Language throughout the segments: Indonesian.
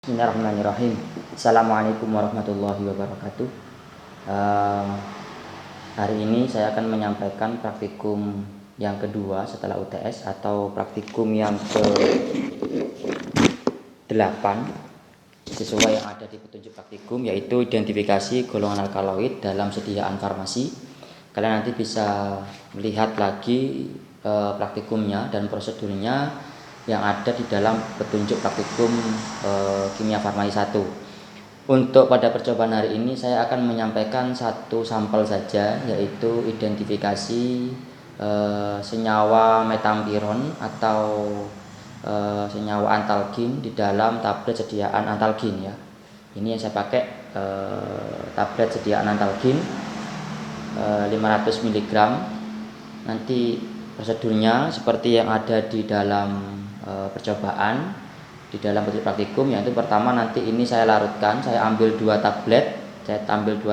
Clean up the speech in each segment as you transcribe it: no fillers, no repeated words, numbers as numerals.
Bismillahirrahmanirrahim. Assalamualaikum warahmatullahi wabarakatuh. Hari ini saya akan menyampaikan praktikum yang kedua setelah UTS atau praktikum yang ke-8 sesuai yang ada di petunjuk praktikum, yaitu identifikasi golongan alkaloid dalam sediaan farmasi. Kalian nanti bisa melihat lagi praktikumnya dan prosedurnya yang ada di dalam petunjuk praktikum kimia farmasi 1. Untuk pada percobaan hari ini saya akan menyampaikan satu sampel saja, yaitu identifikasi senyawa metampiron atau senyawa antalgin di dalam tablet sediaan antalgin ya. Ini yang saya pakai tablet sediaan antalgin 500 mg. Nanti prosedurnya seperti yang ada di dalam percobaan di dalam petunjuk praktikum, yaitu pertama nanti ini saya larutkan, saya ambil 2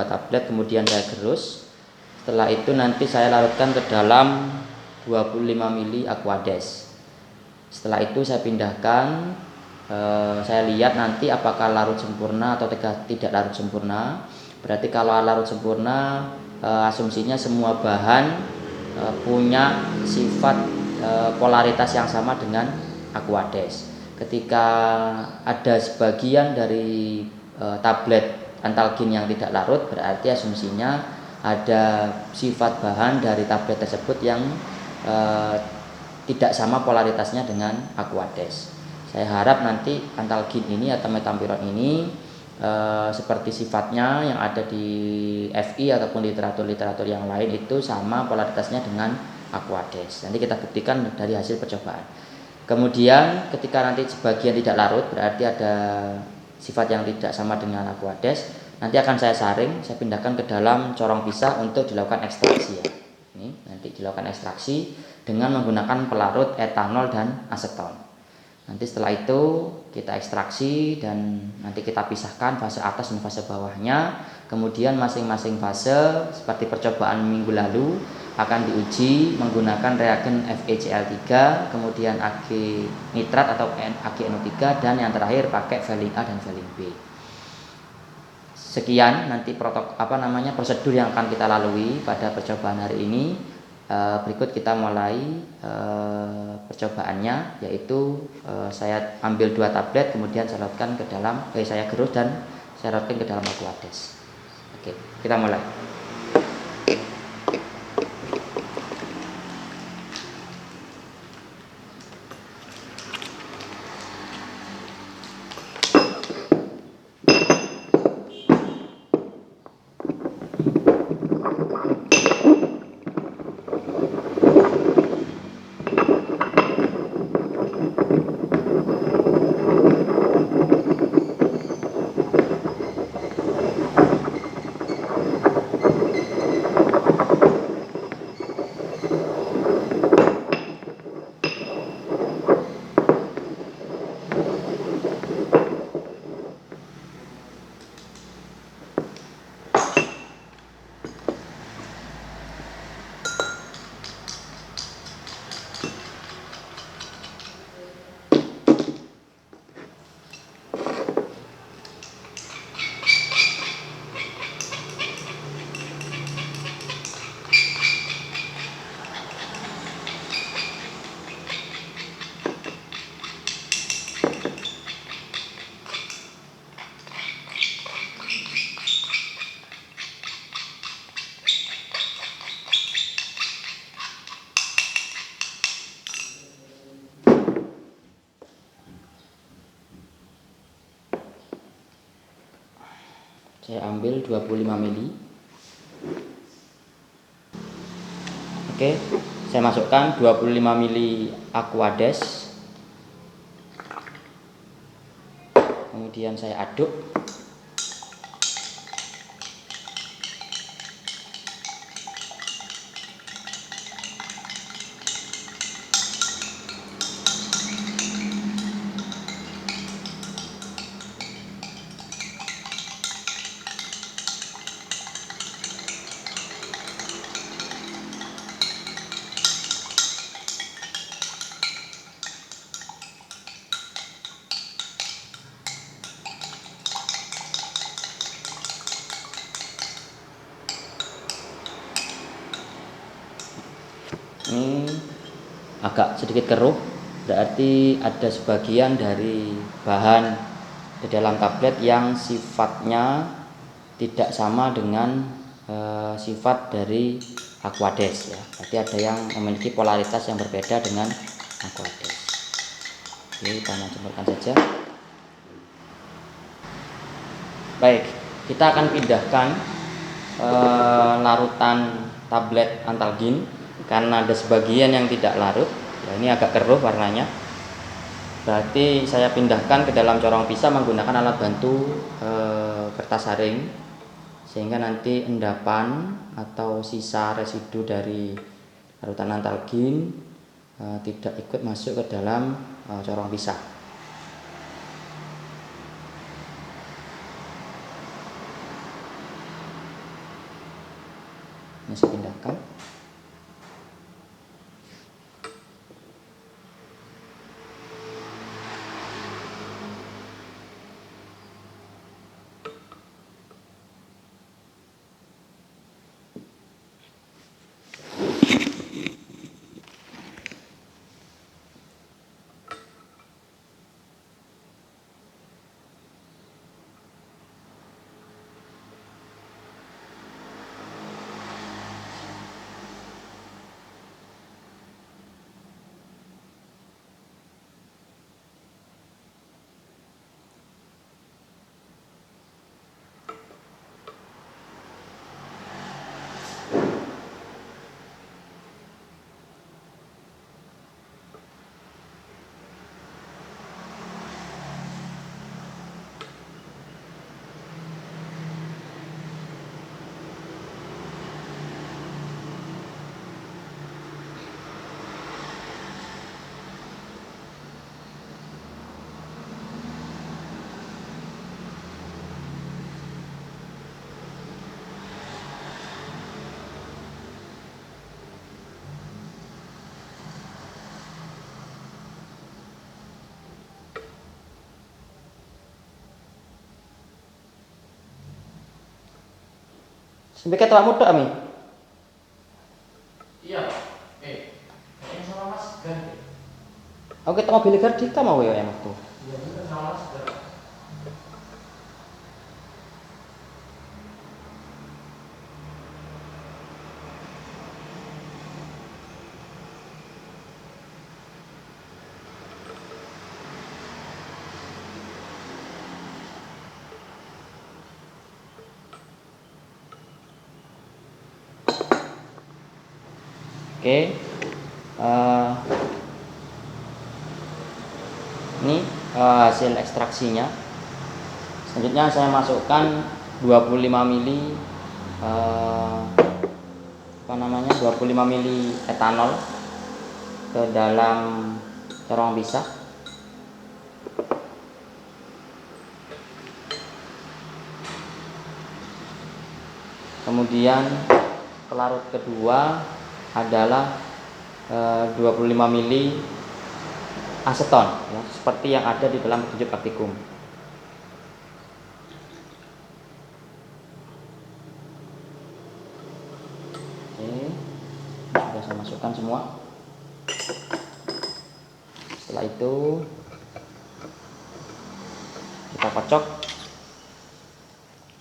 tablet, kemudian saya gerus. Setelah itu nanti saya larutkan ke dalam 25 ml Aquades. Setelah itu saya pindahkan, saya lihat nanti apakah larut sempurna atau tidak larut sempurna. Berarti kalau larut sempurna, asumsinya semua bahan punya sifat polaritas yang sama dengan Aquades. Ketika ada sebagian dari tablet antalgin yang tidak larut, berarti asumsinya ada sifat bahan dari tablet tersebut yang tidak sama polaritasnya dengan Aquades. Saya harap nanti antalgin ini atau metampiron ini seperti sifatnya yang ada di FI ataupun literatur yang lain itu sama polaritasnya dengan Aquades. Nanti kita buktikan dari hasil percobaan. Kemudian ketika nanti sebagian tidak larut, berarti ada sifat yang tidak sama dengan Aquades. Nanti akan saya saring, saya pindahkan ke dalam corong pisah untuk dilakukan ekstraksi ya. Ini nanti dilakukan ekstraksi dengan menggunakan pelarut etanol dan aseton. Nanti setelah itu kita ekstraksi dan nanti kita pisahkan fase atas dan fase bawahnya. Kemudian masing-masing fase seperti percobaan minggu lalu akan diuji menggunakan reagen FeCl3, kemudian Ag nitrat atau AgNO3, dan yang terakhir pakai Veling A dan Veling B. Sekian nanti prosedur yang akan kita lalui pada percobaan hari ini. Berikut kita mulai percobaannya, yaitu saya ambil 2 tablet, kemudian saya larutkan ke dalam saya gerus dan saya larutkan ke dalam Aquades. Oke, kita mulai. Saya ambil 25 ml. Oke, saya masukkan 25 ml Aquades. Kemudian saya aduk. Ini agak sedikit keruh, berarti ada sebagian dari bahan di dalam tablet yang sifatnya tidak sama dengan sifat dari Aquades ya. Berarti ada yang memiliki polaritas yang berbeda dengan Aquades. Oke, kita jemurkan saja. Baik, kita akan pindahkan larutan tablet Antalgin karena ada sebagian yang tidak larut. Ya, ini agak keruh warnanya. Berarti saya pindahkan ke dalam corong pisah menggunakan alat bantu kertas saring, sehingga nanti endapan atau sisa residu dari larutan Antalgin tidak ikut masuk ke dalam corong pisah. Ini saya pindahkan. Sampai ketemu muda Ami. Iya, yang sama Mas ganti. Aku ketemu mobil Gardika mau ya yang waktu. Iya, itu sama Mas ganti. Oke. Ini hasil ekstraksinya. Selanjutnya saya masukkan 25 mili 25 mili etanol ke dalam corong pisah. Kemudian pelarut kedua adalah 25 mili aseton ya, seperti yang ada di dalam petunjuk praktikum. Oke, sudah saya masukkan semua. Setelah itu kita kocok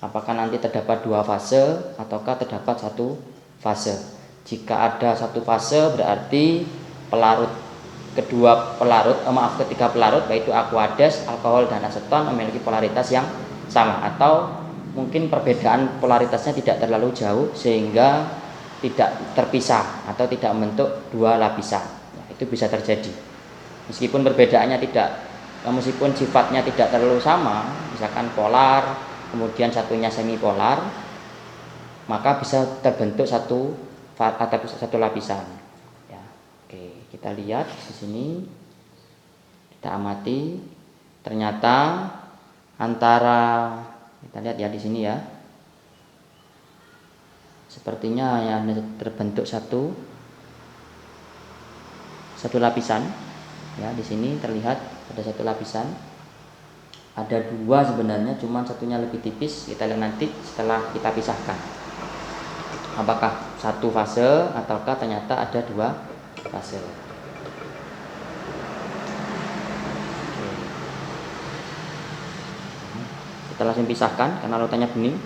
apakah nanti terdapat dua fase ataukah terdapat satu fase. Jika ada satu fase berarti ketiga pelarut yaitu Aquades, alkohol dan aseton memiliki polaritas yang sama, atau mungkin perbedaan polaritasnya tidak terlalu jauh sehingga tidak terpisah atau tidak membentuk dua lapisan. Ya, itu bisa terjadi. Meskipun sifatnya tidak terlalu sama, misalkan polar, kemudian satunya semi polar, maka bisa terbentuk satu lapisan. Ya, oke, kita lihat di sini, kita amati, ternyata kita lihat ya di sini ya, sepertinya ya terbentuk satu lapisan. Ya, di sini terlihat ada satu lapisan. Ada dua sebenarnya, cuman satunya lebih tipis. Kita lihat nanti setelah kita pisahkan apakah satu fase ataukah ternyata ada dua fase. Oke. Kita langsung pisahkan karena larutannya bening.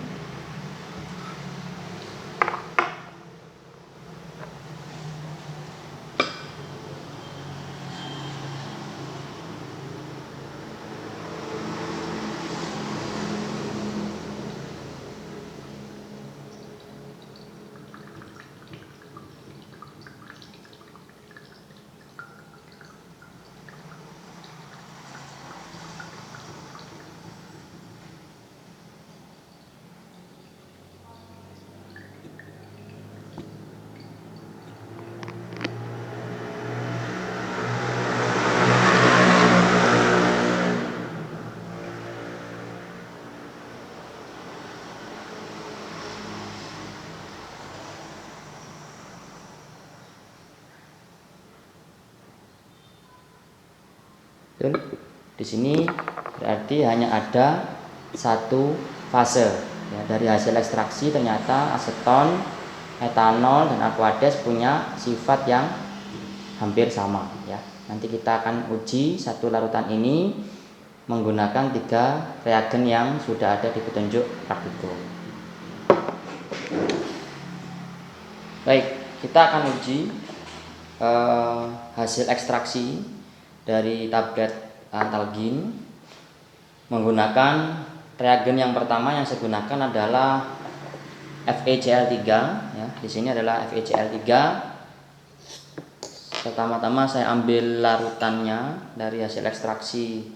Di sini berarti hanya ada satu fase ya. Dari hasil ekstraksi ternyata aseton, etanol dan aquades punya sifat yang hampir sama ya. Nanti kita akan uji satu larutan ini menggunakan 3 reagen yang sudah ada di petunjuk praktikum. Baik, kita akan uji hasil ekstraksi dari tablet Antalgin menggunakan reagen yang pertama yang saya gunakan adalah FeCl3 ya. Di sini adalah FeCl3. Pertama-tama saya ambil larutannya dari hasil ekstraksi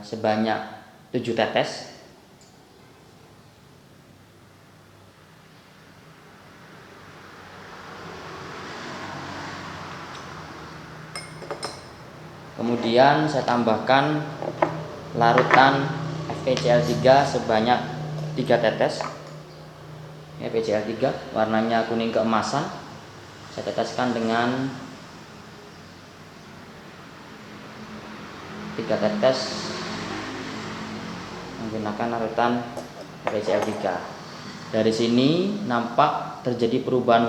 sebanyak 7 tetes. Kemudian saya tambahkan larutan FeCl3 sebanyak 3 tetes. FeCl3 warnanya kuning keemasan. Saya teteskan dengan 3 tetes menggunakan larutan FeCl3. Dari sini nampak terjadi perubahan